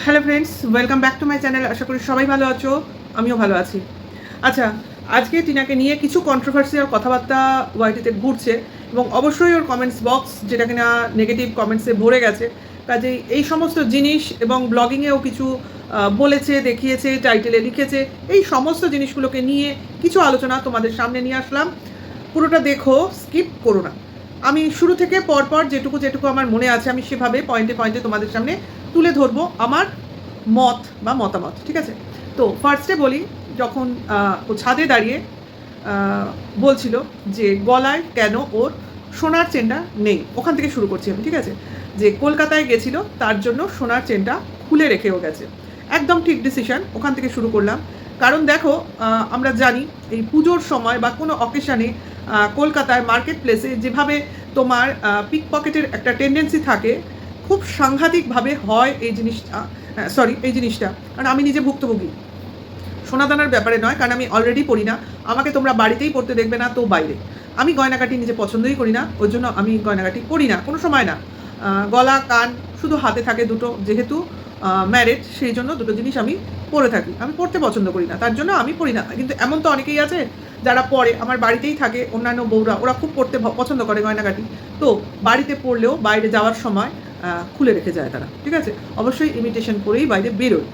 Hello friends, welcome back to my channel. আশা করি সবাই ভালো আছো, আমিও ভালো আছি। আচ্ছা, আজকে টিনাকে নিয়ে কিছু কন্ট্রোভার্সিয়াল কথাবার্তা ওয়াইটিতে ঘুরছে এবং অবশ্যই ওর কমেন্টস বক্স যেটা কিনা নেগেটিভ কমেন্টসে ভরে গেছে। কাজেই এই সমস্ত জিনিস এবং ব্লগিংয়েও কিছু বলেছে, দেখিয়েছে, টাইটেলে লিখেছে, এই সমস্ত জিনিসগুলোকে নিয়ে কিছু আলোচনা তোমাদের সামনে নিয়ে আসলাম। পুরোটা দেখো, স্কিপ করো না। আমি শুরু থেকে পরপর যেটুকু আমার মনে আছে আমি সেভাবে পয়েন্টে পয়েন্টে তোমাদের সামনে তুলে ধরবো আমার মত বা মতামত, ঠিক আছে? তো ফার্স্টে বলি, যখন ও ছাদে দাঁড়িয়ে বলছিল যে গলায় কেন ওর সোনার চেনটা নেই, ওখান থেকে শুরু করছি আমি, ঠিক আছে? যে কলকাতায় গেছিল তার জন্য সোনার চেনটা খুলে রেখেও গেছে, একদম ঠিক ডিসিশন, ওখান থেকে শুরু করলাম। কারণ দেখো, আমরা জানি এই পুজোর সময় বা কোনো অকেশানে কলকাতায় মার্কেট প্লেসে যেভাবে তোমার পিক পকেটের একটা টেন্ডেন্সি থাকে, খুব সাংঘাতিকভাবে হয় এই জিনিসটা। কারণ আমি নিজে ভুক্তভোগী, সোনাদানার ব্যাপারে নয়, কারণ আমি অলরেডি পড়ি না, আমাকে তোমরা বাড়িতেই পড়তে দেখবে না, তো বাইরে আমি গয়নাকাটি নিজে পছন্দই করি না, ওই জন্য আমি গয়নাকাটি পড়ি না কোনো সময় না। গলা কান শুধু হাতে থাকে দুটো, যেহেতু ম্যারেড সেই জন্য দুটো জিনিস আমি পরে থাকি, আমি পড়তে পছন্দ করি না, তার জন্য আমি পড়ি না। কিন্তু এমন তো অনেকেই আছে যারা পরে, আমার বাড়িতেই থাকে অন্যান্য বউরা, ওরা খুব পড়তে পছন্দ করে গয়নাকাটি, তো বাড়িতে পড়লেও বাইরে যাওয়ার সময় খুলে রেখে যায় তারা, ঠিক আছে? অবশ্যই ইমিটেশন করেই বাইরে বেরোয়।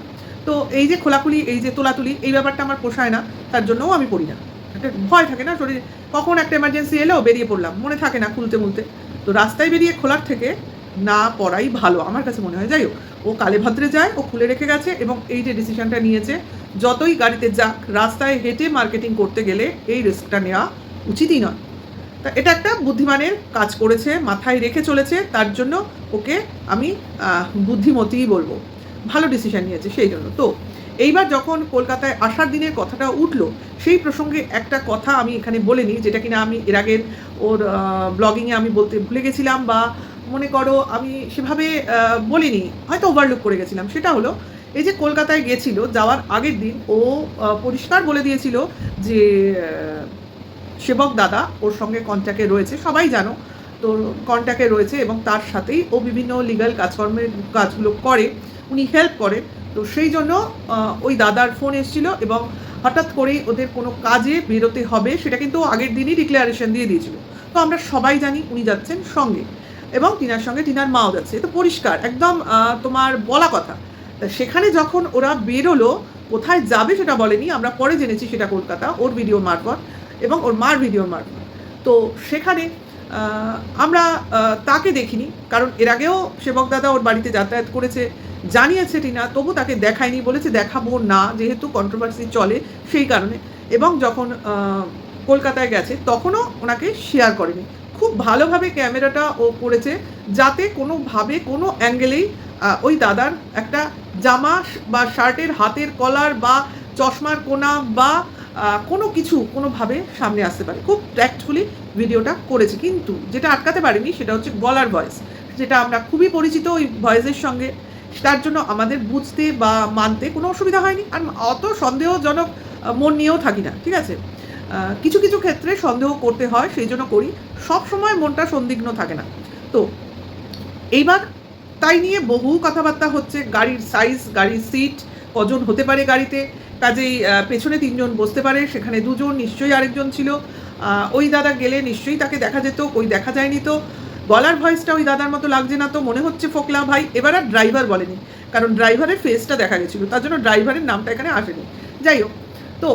তো এই যে খোলাখুলি, এই যে তোলাতুলি, এই ব্যাপারটা আমার পোষায় না, তার জন্যও আমি পড়ি না। একটা ভয় থাকে না শরীরে, কখন একটা এমার্জেন্সি এলেও বেরিয়ে পড়লাম, মনে থাকে না খুলতে মুলতে। তো রাস্তায় বেরিয়ে খোলার থেকে না পড়াই ভালো আমার কাছে মনে হয়। যাই হোক, ও কালে ভদ্রে যায়, ও খুলে রেখে গেছে, এবং এই যে ডিসিশনটা নিয়েছে, যতই গাড়িতে যাক, রাস্তায় হেঁটে মার্কেটিং করতে গেলে এই রিস্কটা নেওয়া উচিতই নয়। তা এটা একটা বুদ্ধিমানের কাজ করেছে, মাথায় রেখে চলেছে, তার জন্য ওকে আমি বুদ্ধিমতীই বলবো, ভালো ডিসিশন নিয়েছে সেই জন্য। তো এইবার যখন কলকাতায় আসার দিনের কথাটা উঠলো, সেই প্রসঙ্গে একটা কথা আমি এখানে বলে নিই, যেটা কিনা আমি এর আগের ওর ব্লগিংয়ে আমি বলতে ভুলে গেছিলাম, বা মনে করো আমি সেভাবে বলিনি, হয়তো ওভারলুক করে গেছিলাম। সেটা হলো, এই যে কলকাতায় গেছিল, যাওয়ার আগের দিন ও পরিষ্কার বলে দিয়েছিল যে সেবক দাদা ওর সঙ্গে কন্ট্যাক্টে রয়েছে, সবাই জানো, তো কন্ট্যাক্টে রয়েছে, এবং তার সাথেই ও বিভিন্ন লিগ্যাল কাজগুলো করে, উনি হেল্প করে। তো সেই জন্য ওই দাদার ফোন এসেছিলো, এবং হঠাৎ করেই ওদের কোনো কাজে বেরোতে হবে, সেটা কিন্তু আগের দিনই ডিক্লারেশন দিয়ে দিয়েছিল। তো আমরা সবাই জানি উনি যাচ্ছেন সঙ্গে, এবং টিনার সঙ্গে টিনার মাও যাচ্ছে, তো পরিষ্কার একদম তোমার বলা কথা। তা সেখানে যখন ওরা বেরোলো, কোথায় যাবে সেটা বলেনি, আমরা পরে জেনেছি সেটা কলকাতা, ওর ভিডিও মারফত এবং ওর মার ভিডিওর মারফত। তো সেখানে আমরা তাকে দেখিনি, কারণ এর আগেও সেবক দাদা ওর বাড়িতে যাতায়াত করেছে, জানিয়েছে টিনা, তবু তাকে দেখায়নি, বলেছে দেখাবো না, যেহেতু কন্ট্রোভার্সি চলে সেই কারণে। এবং যখন কলকাতায় গেছে তখনও ওনাকে শেয়ার করেনি। খুব ভালোভাবে ক্যামেরাটা ও করেছে, যাতে কোনোভাবে কোনো অ্যাঙ্গেলেই ওই দাদার একটা জামা বা শার্টের হাতের কলার বা চশমার কোনা বা কোনো কিছু কোনোভাবে সামনে আসতে পারে। খুব ট্যাক্টফুলি ভিডিওটা করেছে, কিন্তু যেটা আটকাতে পারেনি সেটা হচ্ছে গলার ভয়েস, যেটা আমরা খুবই পরিচিত ওই ভয়েসের সঙ্গে, তার জন্য আমাদের বুঝতে বা মানতে কোনো অসুবিধা হয়নি, আর অত সন্দেহজনক মন নিয়েও থাকি না, ঠিক আছে? কিছু কিছু ক্ষেত্রে সন্দেহ করতে হয়, সেই জন্য করি, সব সময় মনটা সন্দিগ্ধ থাকে না। তো এইবার তাই নিয়ে বহু কথাবার্তা হচ্ছে, গাড়ির সাইজ, গাড়ির সিট কজন হতে পারে গাড়িতে, কাজেই পেছনে 3 জন বসতে পারে, সেখানে 2 জন, নিশ্চয়ই আরেকজন ছিল। ওই দাদা গেলে নিশ্চয়ই তাকে দেখা যেত, ওই দেখা যায়নি তো। গলার ভয়েসটা ওই দাদার মতো লাগছে না তো, মনে হচ্ছে ফোকলা ভাই। এবার আর ড্রাইভার বলেনি, কারণ ড্রাইভারের ফেসটা দেখা গেছিলো, তার জন্য ড্রাইভারের নামটা এখানে আসেনি। যাই হোক, তো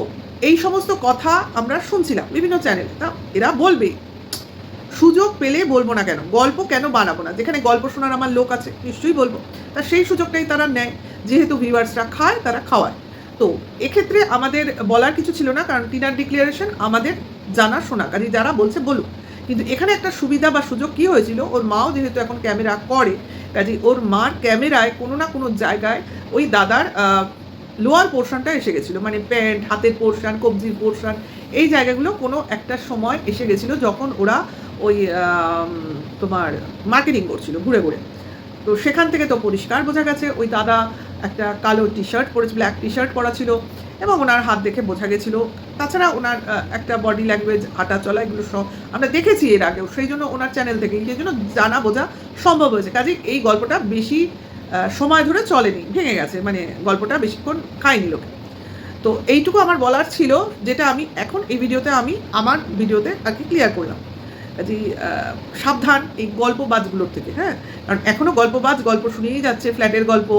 এই সমস্ত কথা আমরা শুনছিলাম বিভিন্ন চ্যানেলে। তা এরা বলবে, সুযোগ পেলে বলবো না কেন, গল্প কেন বানাবো না, যেখানে গল্প শোনার আমার লোক আছে নিশ্চয়ই বলবো। তা সেই সুযোগটাই তারা নেয়, যেহেতু ভিউয়ার্সরা খায় তারা খাওয়ায়। তো এক্ষেত্রে আমাদের বলার কিছু ছিল না, কারণ টিনার ডিক্লারেশন আমাদের জানা শোনা, কাজে যারা বলছে বলুক। কিন্তু এখানে একটা সুবিধা বা সুযোগ কী হয়েছিল, ওর মাও যেহেতু এখন ক্যামেরা করে, কাজে ওর মার ক্যামেরায় কোনো না কোনো জায়গায় ওই দাদার লোয়ার পোর্শনটা এসে গেছিলো, মানে প্যান্ট, হাতের পোর্শন, কবজির পোর্শন, এই জায়গাগুলো কোনো একটা সময় এসে গেছিলো, যখন ওরা ওই তোমার মার্কেটিং করছিল ঘুরে ঘুরে। তো সেখান থেকে তো পরিষ্কার বোঝা গেছে ওই দাদা একটা কালো টি শার্ট পরেছে, ব্ল্যাক টি শার্ট পরা ছিল, এবং ওনার হাত দেখে বোঝা গেছিল। তাছাড়া ওনার একটা বডি ল্যাঙ্গুয়েজ, হাঁটা চলা, এগুলো সব আমরা দেখেছি এর আগেও, সেই জন্য ওনার চ্যানেল থেকে, সেই জন্য জানা বোঝা সম্ভব হয়েছে। কাজে এই গল্পটা বেশি সময় ধরে চলেনি, ভেঙে গেছে, মানে গল্পটা বেশিক্ষণ খায়নি লোকে। তো এইটুকু আমার বলার ছিল, যেটা আমি এখন এই ভিডিওতে আমার ভিডিওতে আর কি ক্লিয়ার করলাম। যে সাবধান এই গল্পবাজগুলোর থেকে, হ্যাঁ, কারণ এখনও গল্পবাজ গল্প শুনিয়েই যাচ্ছে, ফ্ল্যাটের গল্প,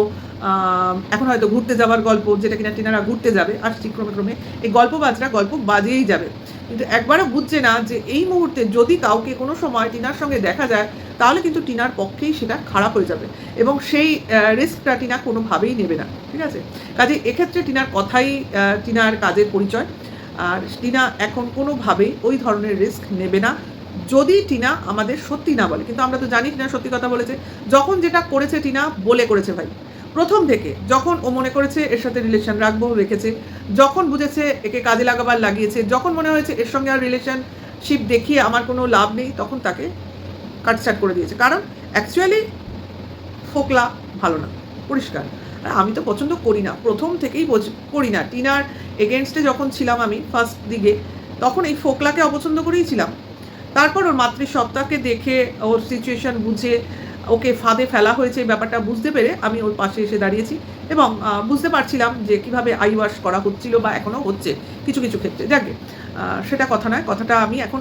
এখন হয়তো ঘুরতে যাওয়ার গল্প, যেটা কিনা টিনারা ঘুরতে যাবে, আসছি ক্রমে ক্রমে এই গল্পবাজরা গল্প বাজিয়েই যাবে, কিন্তু একবারও বুঝছে না যে এই মুহূর্তে যদি কাউকে কোনো সময় টিনার সঙ্গে দেখা যায়, তাহলে কিন্তু টিনার পক্ষেই সেটা খারাপ হয়ে যাবে, এবং সেই রিস্কটা টিনা কোনোভাবেই নেবে না, ঠিক আছে। কাজে এক্ষেত্রে টিনার কথাই টিনার কাজের পরিচয়, আর টিনা এখন কোনোভাবেই ওই ধরনের রিস্ক নেবে না, যদি টিনা আমাদের সত্যি না বলে। কিন্তু আমরা তো জানি টিনা সত্যি কথা বলেছে, যখন যেটা করেছে টিনা বলে করেছে ভাই, প্রথম থেকে যখন ও মনে করেছে এর সাথে রিলেশন রাখবো রেখেছে, যখন বুঝেছে একে কাজে লাগাবার লাগিয়েছে, যখন মনে হয়েছে এর সঙ্গে আর রিলেশনশিপ দেখিয়ে আমার কোনো লাভ নেই, তখন তাকে কাটছাট করে দিয়েছে, কারণ অ্যাকচুয়ালি ফোকলা ভালো না, পরিষ্কার। আর আমি তো পছন্দ করি না, প্রথম থেকেই করি না। টিনার এগেনস্টে যখন ছিলাম আমি ফার্স্ট দিকে, তখন এই ফোকলাকে অপছন্দ করেই ছিলাম। তারপর ওর মাতৃসত্তাকে দেখে, ওর সিচুয়েশন বুঝে, ওকে ফাঁদে ফেলা হয়েছে এই ব্যাপারটা বুঝতে পেরে আমি ওর পাশে এসে দাঁড়িয়েছি, এবং বুঝতে পারছিলাম যে কীভাবে আইওয়াশ করা হচ্ছিল বা এখনও হচ্ছে কিছু কিছু ক্ষেত্রে। যাকে সেটা কথা নয়, কথাটা আমি এখন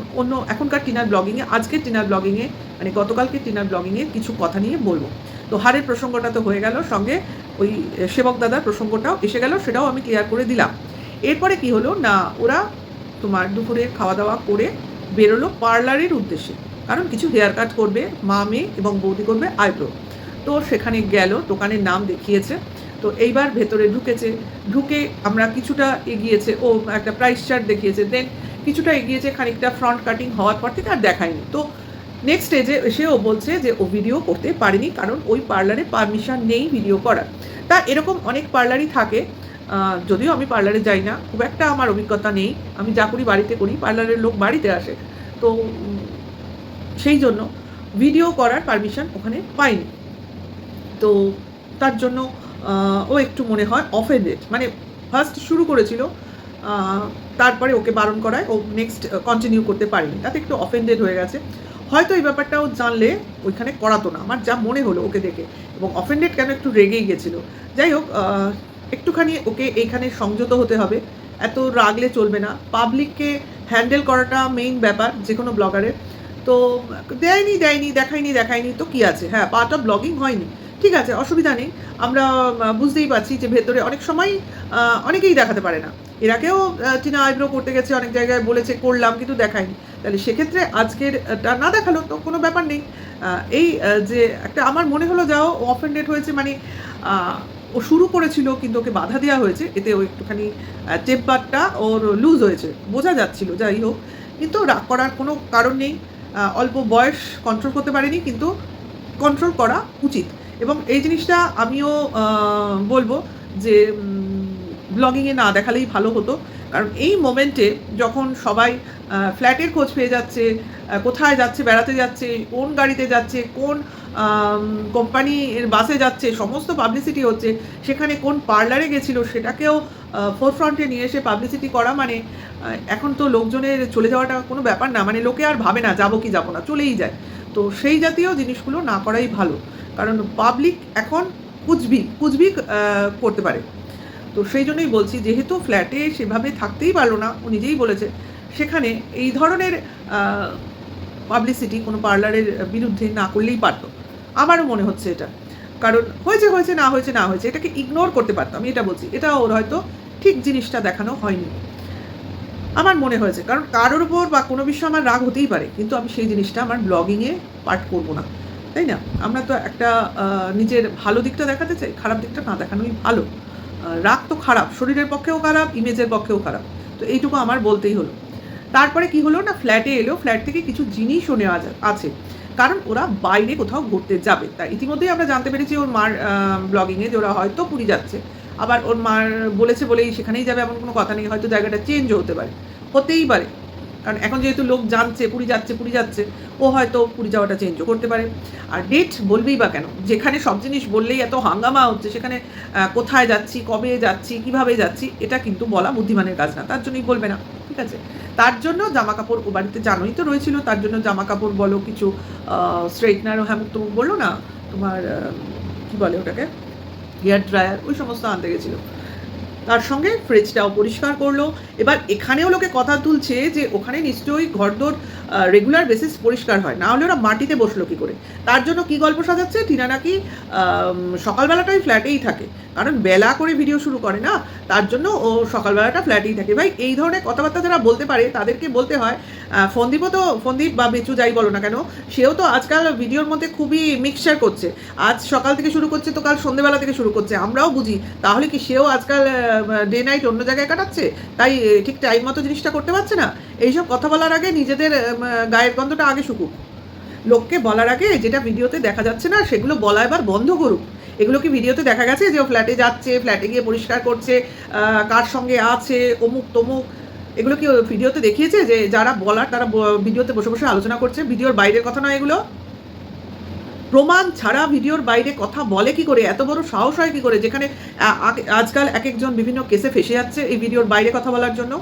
এখনকার টিনার ব্লগিংয়ে, আজকের টিনার ব্লগিংয়ে, মানে গতকালকে টিনার ব্লগিংয়ে কিছু কথা নিয়ে বলবো। তো হারের প্রসঙ্গটা তো হয়ে গেল, সঙ্গে ওই সেবক দাদার প্রসঙ্গটাও এসে গেল, সেটাও আমি ক্লিয়ার করে দিলাম। এরপরে কি হলো না, ওরা তোমার দুপুরে খাওয়া দাওয়া করে বেরোলো পার্লারের উদ্দেশ্যে, কারণ কিছু হেয়ার কাট করবে, মা মেয়ে এবং বৌদি করবে আইব্রো। তো সেখানে গেল, দোকানের নাম দেখিয়েছে, তো এইবার ভেতরে ঢুকে আমরা কিছুটা এগিয়েছে, ও একটা প্রাইস চার্ট দেখিয়েছে, দেন কিছুটা এগিয়েছে, খানিকটা ফ্রন্ট কাটিং হওয়ার পর থেকে আর দেখায়নি। তো নেক্সট স্টেজে এসে ও বলছে যে ও ভিডিও করতে পারেনি, কারণ ওই পার্লারে পারমিশন নেই ভিডিও করার। তা এরকম অনেক পার্লারই থাকে, যদিও আমি পার্লারে যাই না, খুব একটা আমার অভিজ্ঞতা নেই, আমি যা করি বাড়িতে করি, পার্লারের লোক বাড়িতে আসে, তো সেই জন্য ভিডিও করার পারমিশন ওখানে পাইনি। তো তার জন্য ও একটু মনে হয় অফেন্ডেড, মানে ফার্স্ট শুরু করেছিল, তারপরে ওকে বারণ করায় ও নেক্সট কন্টিনিউ করতে পারেনি, তাতে একটু অফেন্ডেড হয়ে গেছে। হয়তো এই ব্যাপারটাও জানলে ওইখানে করাতো না, আমার যা মনে হলো ওকে দেখে, এবং অফেন্ডেড কেন একটু রেগেই গেছিলো। যাই হোক, একটুখানি ওকে এইখানে সংযত হতে হবে, এত রাগলে চলবে না, পাবলিককে হ্যান্ডেল করাটা মেইন ব্যাপার যে কোনো ব্লগারের। তো দেখায়নি তো কী আছে, হ্যাঁ পার্ট অফ ব্লগিং হয়নি, ঠিক আছে, অসুবিধা নেই। আমরা বুঝতেই পারছি যে ভেতরে অনেক সময় অনেকেই দেখাতে পারে না, এর আগেও টিনা আইব্রো করতে গেছে, অনেক জায়গায় বলেছে করলাম, কিন্তু দেখায়নি। তাহলে সেক্ষেত্রে আজকেরটা না দেখালো তো কোনো ব্যাপার নেই। এই যে একটা আমার মনে হলো যাও অফেন্ডেড হয়েছে, মানে ও শুরু করেছিল কিন্তু ওকে বাধা দেওয়া হয়েছে, এতে ও একটুখানি টেম্পারটা ওর লুজ হয়েছে, বোঝা যাচ্ছিল। যাই হোক, কিন্তু রাগ করার কোনো কারণ নেই, অল্প বয়স, কন্ট্রোল করতে পারেনি, কিন্তু কন্ট্রোল করা উচিত। এবং এই জিনিসটা আমিও বলবো যে ব্লগিংয়ে না দেখালেই ভালো হতো, কারণ এই মোমেন্টে যখন সবাই ফ্ল্যাটের খোঁজ পেয়ে যাচ্ছে, কোথায় যাচ্ছে, বেড়াতে যাচ্ছে, কোন গাড়িতে যাচ্ছে, কোন কোম্পানির বাসে যাচ্ছে, সমস্ত পাবলিসিটি হচ্ছে, সেখানে কোন পার্লারে গেছিলো সেটাকেও ফোরফ্রন্টে নিয়ে এসে পাবলিসিটি করা, মানে এখন তো লোকজনের চলে যাওয়াটা কোনো ব্যাপার না, মানে লোকে আর ভাবে না যাবো কি যাবো না, চলেই যায়। তো সেই জাতীয় জিনিসগুলো না করাই ভালো, কারণ পাবলিক এখন কুচবি করতে পারে। তো সেই জন্যই বলছি, যেহেতু ফ্ল্যাটে সেভাবে থাকতেই পারলো না, ও নিজেই বলেছে, সেখানে এই ধরনের পাবলিসিটি কোনো পার্লারের বিরুদ্ধে না করলেই পারতো, আমারও মনে হচ্ছে এটা। কারণ হয়েছে না হয়েছে এটাকে ইগনোর করতে পারতাম, আমি এটা বলছি, এটা ওর হয়তো ঠিক জিনিসটা দেখানো হয়নি, আমার মনে হয়েছে। কারণ কারোর উপর বা কোনো বিষয় আমার রাগ হতেই পারে, কিন্তু আমি সেই জিনিসটা আমার ব্লগিংয়ে পার্ট করবো না, তাই না? আমরা তো একটা নিজের ভালো দিকটা দেখাতে চাই, খারাপ দিকটা না দেখানোই ভালো। রাগ তো খারাপ, শরীরের পক্ষেও খারাপ, ইমেজের পক্ষেও খারাপ, তো এইটুকু আমার বলতেই হলো। তারপরে কি হলো না, ফ্ল্যাটে এলো, ফ্ল্যাট থেকে কিছু জিনিসও নেওয়া আছে, কারণ ওরা বাইরে কোথাও ঘুরতে যাবে। তাই ইতিমধ্যেই আমরা জানতে পেরেছি ওর মার ব্লগিংয়ে যে ওরা হয়তো পুরী যাচ্ছে, আবার ওর মার বলেছে বলেই সেখানেই যাবে এমন কোনো কথা নেই, হয়তো জায়গাটা চেঞ্জও হতেই পারে, কারণ এখন যেহেতু লোক জানছে পুরী যাচ্ছে, ও হয়তো পুরী যাওয়াটা চেঞ্জও করতে পারে। আর ডেট বলবেই বা কেন, যেখানে সব জিনিস বললেই এত হাঙ্গামা হচ্ছে, সেখানে কোথায় যাচ্ছি, কবে যাচ্ছি, কিভাবে যাচ্ছি, এটা কিন্তু বলা বুদ্ধিমানের কাজ না, তার জন্যই বলবে না, ঠিক আছে। তার জন্য জামা কাপড় ও বাড়িতে জানোই তো রয়েছিল, তার জন্য জামা কাপড় বলো, কিছু স্ট্রেটনার, হ্যাঁ তো বললো না তোমার কী বলে ওটাকে, হেয়ার ড্রায়ার, ওই সমস্ত আনতে গেছিলো। তার সঙ্গে ফ্রিজটাও পরিষ্কার করলো। এবার এখানেও লোকে কথা তুলছে যে ওখানে নিশ্চয়ই ঘরদোর রেগুলার বেসিস পরিষ্কার হয়, না হলে ওরা মাটিতে বসলো কী করে। তার জন্য কি গল্প সাজাচ্ছে, টিনা নাকি সকালবেলাটাই ফ্ল্যাটেই থাকে, কারণ বেলা করে ভিডিও শুরু করে না, তার জন্য ও সকালবেলাটা ফ্ল্যাটেই থাকে। ভাই এই ধরনের কথাবার্তা যারা বলতে পারে তাদেরকে বলতে হয়, ফন্দীপ বা বেচু যাই বলো না কেন, সেও তো আজকাল ভিডিওর মধ্যে খুবই মিক্সচার করছে। আজ সকাল থেকে শুরু করছে তো কাল সন্ধ্যেবেলা থেকে শুরু করছে, আমরাও বুঝি, তাহলে কি সেও আজকাল ডে নাইট অন্য জায়গায় কাটাচ্ছে, তাই ঠিক টাইম মতো জিনিসটা করতে পারছে না। এইসব কথা বলার আগে নিজেদের গায়ের গন্ধটা আগে শুকুক। লোককে বলার আগে যেটা ভিডিওতে দেখা যাচ্ছে না সেগুলো বলা এবার বন্ধ করুক। এগুলো কি ভিডিওতে দেখা গেছে যে ও ফ্ল্যাটে যাচ্ছে, ফ্ল্যাটে গিয়ে পরিষ্কার করছে, কার সঙ্গে আছে, অমুক তমুক, এগুলো কি ভিডিওতে দেখিয়েছে? যে যারা বলার তারা ভিডিওতে বসে বসে আলোচনা করছে, ভিডিওর বাইরের কথা নয় এগুলো। প্রমাণ ছাড়া ভিডিওর বাইরে কথা বলে কি করে, এত বড় সাহস হয় কি করে, যেখানে আজকাল এক একজন বিভিন্ন কেসে ফেসে যাচ্ছে এই ভিডিওর বাইরে কথা বলার জন্য।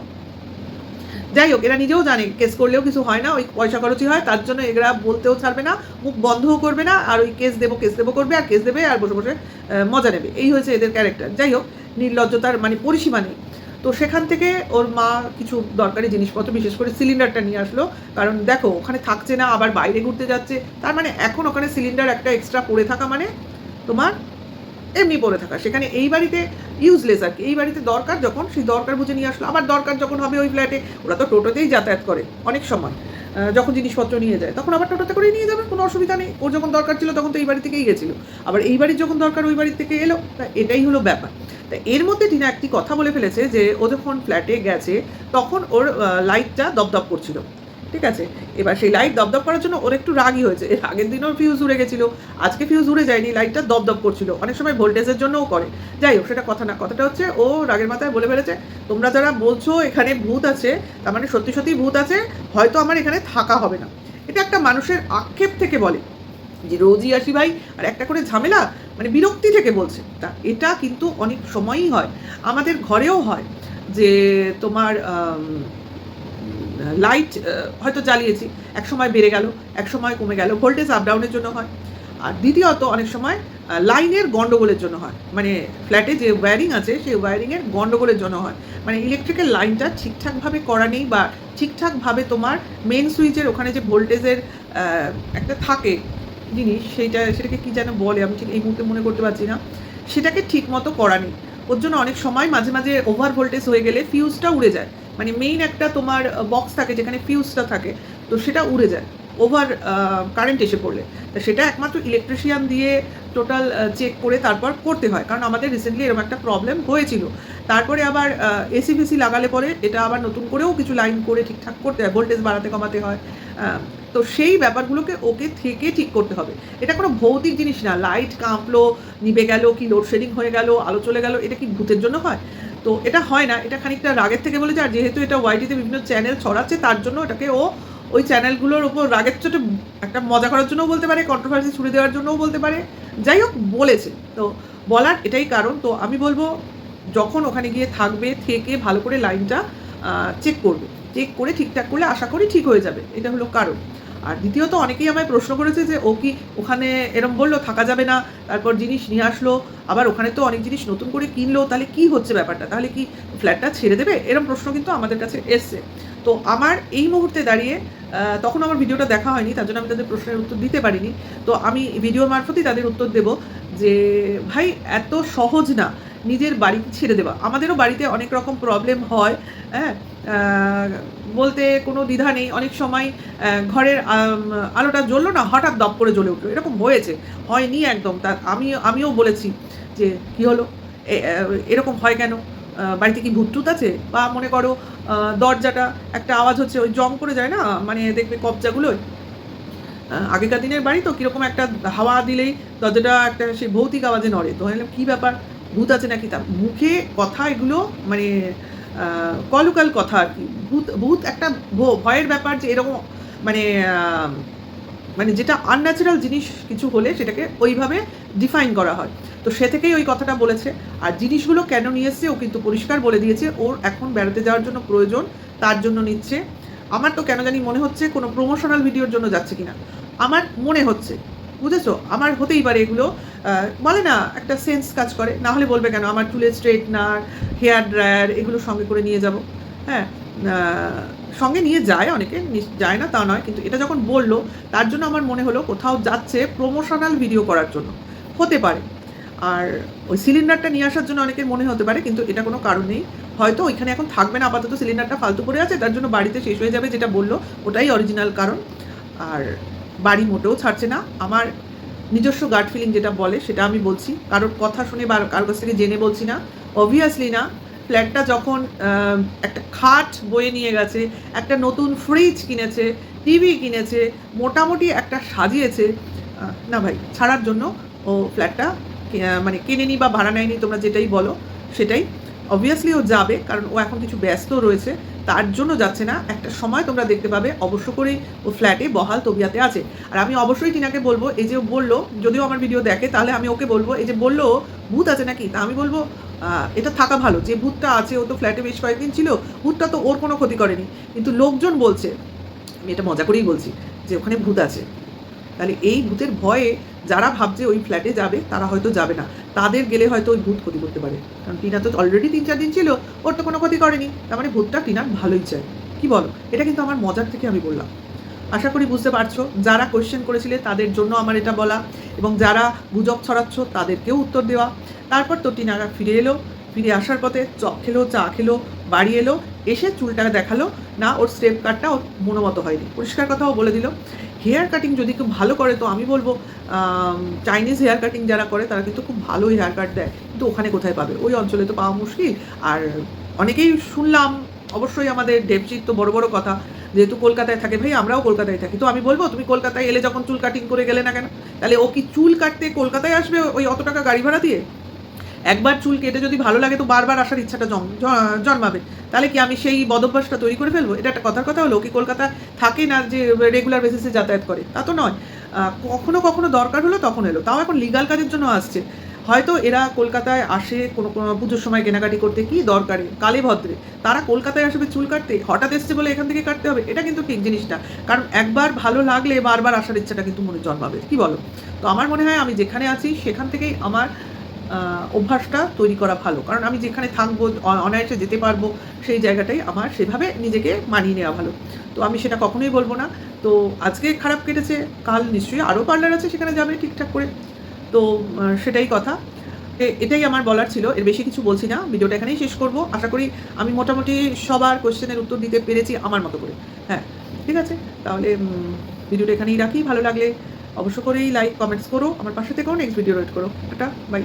যাই হোক, এরা নিজেও জানে কেস করলেও কিছু হয় না, ওই পয়সা খরচই হয়, তার জন্য এরা বলতেও ছাড়বে না, মুখ বন্ধও করবে না, আর ওই কেস দেবো করবে, আর কেস দেবে আর বসে বসে মজা নেবে, এই হয়েছে এদের ক্যারেক্টার। যাই হোক, নির্লজ্জতার মানে পরিসীমা নেই। তো সেখান থেকে ওর মা কিছু দরকারি জিনিসপত্র, বিশেষ করে সিলিন্ডারটা নিয়ে আসলো, কারণ দেখো ওখানে থাকছে না, আবার বাইরে ঘুরতে যাচ্ছে, তার মানে এখন ওখানে সিলিন্ডার একটা এক্সট্রা পড়ে থাকা মানে তোমার এমনি পড়ে থাকা, সেখানে এই বাড়িতে ইউজলেস আর কি। এই বাড়িতে দরকার যখন, সেই দরকার বুঝে নিয়ে আসলো। আবার দরকার যখন হবে ওই ফ্ল্যাটে, ওরা তো টোটোতেই যাতায়াত করে অনেক সময়, যখন জিনিসপত্র নিয়ে যায় তখন আবার টোটোতে করেই নিয়ে যাবে, কোনো অসুবিধা নেই। ওর যখন দরকার ছিল তখন তো এই বাড়ি থেকেই গেছিলো, আবার এই বাড়ির যখন দরকার ওই বাড়ি থেকে এলো, তা এটাই হলো ব্যাপার। তা এর মধ্যে টিনা একটি কথা বলে ফেলেছে যে ও যখন ফ্ল্যাটে গেছে তখন ওর লাইটটা দপদপ করছিল, ঠিক আছে। এবার সেই লাইট দপদপ করার জন্য ওর একটু রাগই হয়েছে। এর আগের দিন ওর ফিউজ উড়ে গেছিলো, আজকে ফিউজ উড়ে যায়নি, লাইটটা দপদপ করছিল। অনেক সময় ভোল্টেজের জন্যও করে, যাই হোক সেটা কথা না। কথাটা হচ্ছে ও রাগের মাথায় বলে ফেলেছে, তোমরা যারা বলছো এখানে ভূত আছে, তার মানে সত্যি সত্যি ভূত আছে, হয়তো আমার এখানে থাকা হবে না। এটা একটা মানুষের আক্ষেপ থেকে বলে যে রোজই আসি ভাই আর একটা করে ঝামেলা, মানে বিরক্তি থেকে বলছে। তা এটা কিন্তু অনেক সময়ই হয়, আমাদের ঘরেও হয় যে তোমার লাইট হয়তো জ্বালিয়েছি, এক সময় বেড়ে গেল, এক সময় কমে গেল, ভোল্টেজ আপ ডাউনের জন্য হয়। আর দ্বিতীয়ত অনেক সময় লাইনের গন্ডগোলের জন্য হয়, মানে ফ্ল্যাটে যে ওয়্যারিং আছে সেই ওয়্যারিংয়ের গন্ডগোলের জন্য হয়, মানে ইলেকট্রিক্যাল লাইনটা ঠিকঠাকভাবে করা নেই, বা ঠিকঠাকভাবে তোমার সুইচের ওখানে যে ভোল্টেজের একটা থাকে জিনিস, সেটাকে কী যেন বলে, আমি ঠিক এই মুহূর্তে মনে করতে পারছি না, সেটাকে ঠিক মতো করা নেই। ওর জন্য অনেক সময় মাঝে মাঝে ওভার ভোল্টেজ হয়ে গেলে ফিউজটা উড়ে যায়, মানে মেইন একটা তোমার বক্স থাকে যেখানে ফিউজটা থাকে, তো সেটা উড়ে যায় ওভার কারেন্ট এসে পড়লে। তা সেটা একমাত্র ইলেকট্রিশিয়ান দিয়ে টোটাল চেক করে তারপর করতে হয়, কারণ আমাদের রিসেন্টলি এরকম একটা প্রবলেম হয়েছিল। তারপরে আবার এসি ফেসি লাগালে পরে এটা আবার নতুন করেও কিছু লাইন করে ঠিকঠাক করতে হয়, ভোল্টেজ বাড়াতে কমাতে হয়। তো সেই ব্যাপারগুলোকে ওকে থেকে ঠিক করতে হবে। এটা কোনো ভৌতিক জিনিস না, লাইট কাঁপলো, নিভে গেল, কি লোডশেডিং হয়ে গেল, আলো চলে গেল, এটা কি ভূতের জন্য হয়? তো এটা হয় না, এটা খানিকটা রাগের থেকে বলেছে। আর যেহেতু এটা ওয়াইটিতে বিভিন্ন চ্যানেল ছড়াচ্ছে, তার জন্য এটাকে ও ওই চ্যানেলগুলোর ওপর রাগের চোটে একটা মজা করার জন্যও বলতে পারে, কন্ট্রোভার্সি ছুড়ে দেওয়ার জন্যও বলতে পারে, যাই হোক বলেছে। তো বলার এটাই কারণ। তো আমি বলবো যখন ওখানে গিয়ে থাকবে, থেকে ভালো করে লাইনটা চেক করবে, চেক করে ঠিকঠাক করলে আশা করি ঠিক হয়ে যাবে, এটা হলো কারণ। আর দ্বিতীয়ত অনেকেই আমায় প্রশ্ন করেছে যে ও কি ওখানে এরম বললো থাকা যাবে না, তারপর জিনিস নিয়ে আসলো, আবার ওখানে তো অনেক জিনিস নতুন করে কিনলো, তাহলে কি হচ্ছে ব্যাপারটা, তাহলে কি ফ্ল্যাটটা ছেড়ে দেবে, এরম প্রশ্ন কিন্তু আমাদের কাছে এসছে। তো আমার এই মুহূর্তে দাঁড়িয়ে, তখন আমার ভিডিওটা দেখা হয়নি, তার জন্য আমি তাদের প্রশ্নের উত্তর দিতে পারিনি, তো আমি ভিডিও মারফতই তাদের উত্তর দেব যে ভাই এত সহজ না নিজের বাড়ি ছেড়ে দেওয়া। আমাদেরও বাড়িতে অনেক রকম প্রবলেম হয়, হ্যাঁ, বলতে কোনো দ্বিধা নেই। অনেক সময় ঘরের আলোটা জ্বললো না, হঠাৎ দপ করে জ্বলে উঠলো, এরকম হয়েছে, হয়নি একদম। তা আমিও বলেছি যে কী হলো, এরকম হয় কেন, বাড়িতে কি ভূত টুত আছে, বা মনে করো দরজাটা একটা আওয়াজ হচ্ছে, ওই জং করে যায় না, মানে দেখবে কবজাগুলোয়, আগেকার দিনের বাড়ি তো কীরকম একটা হাওয়া দিলেই দরজাটা একটা সেই ভৌতিক আওয়াজে নড়ে। তো ভাবলাম কী ব্যাপার, ভূত আছে নাকি, তা মুখে কথা এগুলো মানে কলুকাল কথা আর কি। ভূত একটা ভয়ের ব্যাপার, যে এরকম মানে মানে যেটা আনন্যাচারাল জিনিস কিছু হলে সেটাকে ওইভাবে ডিফাইন করা হয়। তো সে থেকেই ওই কথাটা বলেছে। আর জিনিসগুলো কেন নিয়ে এসছে ও কিন্তু পরিষ্কার বলে দিয়েছে, ওর এখন বেড়াতে যাওয়ার জন্য প্রয়োজন, তার জন্য নিচ্ছে। আমার তো কেন জানি মনে হচ্ছে কোনো প্রমোশনাল ভিডিওর জন্য যাচ্ছে কিনা, আমার মনে হচ্ছে, বুঝেছো, আমার হতেই পারে এগুলো বলে না একটা সেন্স কাজ করে, না হলে বলবে কেন আমার চুলের স্ট্রেটনার, হেয়ার ড্রায়ার এগুলো সঙ্গে করে নিয়ে যাব। হ্যাঁ, সঙ্গে নিয়ে যায় অনেকে, যায় না তা নয়, কিন্তু এটা যখন বললো তার জন্য আমার মনে হলো কোথাও যাচ্ছে প্রমোশনাল ভিডিও করার জন্য, হতে পারে। আর ওই সিলিন্ডারটা নিয়ে আসার জন্য অনেকের মনে হতে পারে, কিন্তু এটা কোনো কারণ নেই। হয়তো ওইখানে এখন থাকবে না, আপাতত সিলিন্ডারটা ফালতু পড়ে আছে, তার জন্য বাড়িতে শেষ হয়ে যাবে, যেটা বললো ওটাই অরিজিনাল কারণ। আর বাড়ি মোটেও ছাড়ছে না, আমার নিজস্ব গাট ফিলিং যেটা বলে সেটা আমি বলছি, কারোর কথা শুনে বা কারোর কাছ থেকে জেনে বলছি না, অবভিয়াসলি না। ফ্ল্যাটটা যখন একটা খাট বয়ে নিয়ে গেছে, একটা নতুন ফ্রিজ কিনেছে, টিভি কিনেছে, মোটামুটি একটা সাজিয়েছে, না ভাই ছাড়ার জন্য ও ফ্ল্যাটটা মানে কেনেনি বা ভাড়া নেয়নি, তোমরা যেটাই বলো সেটাই। অবভিয়াসলি ও যাবে, কারণ ও এখন কিছু ব্যস্ত রয়েছে, তার জন্য যাচ্ছে না। একটা সময় তোমরা দেখতে পাবে অবশ্য করেই ও ফ্ল্যাটে বহাল তবিয়াতে আছে। আর আমি অবশ্যই টিনাকে বলবো, এই যে ও বললো, যদিও আমার ভিডিও দেখে, তাহলে আমি ওকে বলবো, এই যে বললো ভূত আছে নাকি, তা আমি বলবো এটা থাকা ভালো, যে ভূতটা আছে, ও তো ফ্ল্যাটে বেশ কয়েকদিন ছিল, ভূতটা তো ওর কোনো ক্ষতি করেনি, কিন্তু লোকজন বলছে, আমি এটা মজা করেই বলছি, যে ওখানে ভূত আছে। তাহলে এই ভূতের ভয়ে যারা ভাবছে ওই ফ্ল্যাটে যাবে তারা হয়তো যাবে না, তাদের গেলে হয়তো ওই ভূত ক্ষতি করতে পারে। কারণ টিনা তো অলরেডি 3-4 দিন ছিল, ওর তো কোনো ক্ষতি করেনি, তার মানে ভূতটা টিনার ভালোই চায়। কি বলো? এটা কিন্তু আমার মজার থেকে আমি বললাম। আশা করি বুঝতে পারছো, যারা কোয়েশ্চেন করেছিলে তাদের জন্য আমার এটা বলা, এবং যারা গুজব ছড়াচ্ছ তাদেরকেও উত্তর দেওয়া। তারপর তো টিনা ফিরে এলো, ফিরে আসার পথে চপ খেলো, চা খেলো, বাড়ি এলো, এসে চুলটা দেখালো না, ওর স্টেপ কাটটা ওর মনোমতো হয়নি, পরিষ্কার কথাও বলে দিল। হেয়ার কাটিং যদি খুব ভালো করে, তো আমি বলবো চাইনিজ হেয়ার কাটিং যারা করে তারা কিন্তু খুব ভালোই হেয়ার কাট দেয়, কিন্তু ওখানে কোথায় পাবে, ওই অঞ্চলে তো পাওয়া মুশকিল। আর অনেকেই শুনলাম, অবশ্যই আমাদের দেবজিৎ তো বড় বড় কথা, যেহেতু কলকাতায় থাকে, ভাই আমরাও কলকাতায় থাকি, তো আমি বলবো তুমি কলকাতায় এলে যখন চুল কাটিং করে গেলে না কেন? তাহলে ও কি চুল কাটতে কলকাতায় আসবে ওই অত টাকা গাড়ি ভাড়া দিয়ে? একবার চুল কেটে যদি ভালো লাগে তো বারবার আসার ইচ্ছাটা জন্মাবে। তাহলে কি আমি সেই বদভ্যাসটা তৈরি করে ফেলবো? এটা একটা কথার কথা হলো? কি কলকাতা থাকে না যে রেগুলার বেসিসে যাতায়াত করে? তা তো নয়। কখনো কখনো দরকার হলো তখন এলো, তাও এখন লিগাল কাজের জন্য আসছে। হয়তো এরা কলকাতায় আসে কোনো কোনো পুজোর সময় কেনাকাটি করতে, কি দরকারে, কালে ভদ্রে, তারা কলকাতায় আসবে চুল কাটতে, হঠাৎ এসছে বলে এখান থেকে কাটতে হবে, এটা কিন্তু ঠিক জিনিস না। কারণ একবার ভালো লাগলে বারবার আসার ইচ্ছাটা কিন্তু মনে জন্মাবে, কি বলো? তো আমার মনে হয় আমি যেখানে আছি সেখান থেকেই আমার অভ্যাসটা তৈরি করা ভালো, কারণ আমি যেখানে থাকবো, অনায়াসে যেতে পারবো, সেই জায়গাটাই আমার সেভাবে নিজেকে মানিয়ে নেওয়া ভালো। তো আমি সেটা কখনোই বলবো না। তো আজকে খারাপ কেটেছে, কাল নিশ্চয়ই আরও পার্লার আছে সেখানে যাবে ঠিকঠাক করে। তো সেটাই কথা, এটাই আমার বলার ছিল, এর বেশি কিছু বলছি না, ভিডিওটা এখানেই শেষ করব। আশা করি আমি মোটামুটি সবার কোয়েশ্চেনের উত্তর দিতে পেরেছি আমার মতো করে। হ্যাঁ, ঠিক আছে, তাহলে ভিডিওটা এখানেই রাখি। ভালো লাগলে অবশ্য করেই লাইক কমেন্টস করো, আমার পাশে থেকেও, নেক্সট ভিডিও ওয়েট করো। এটা বাই।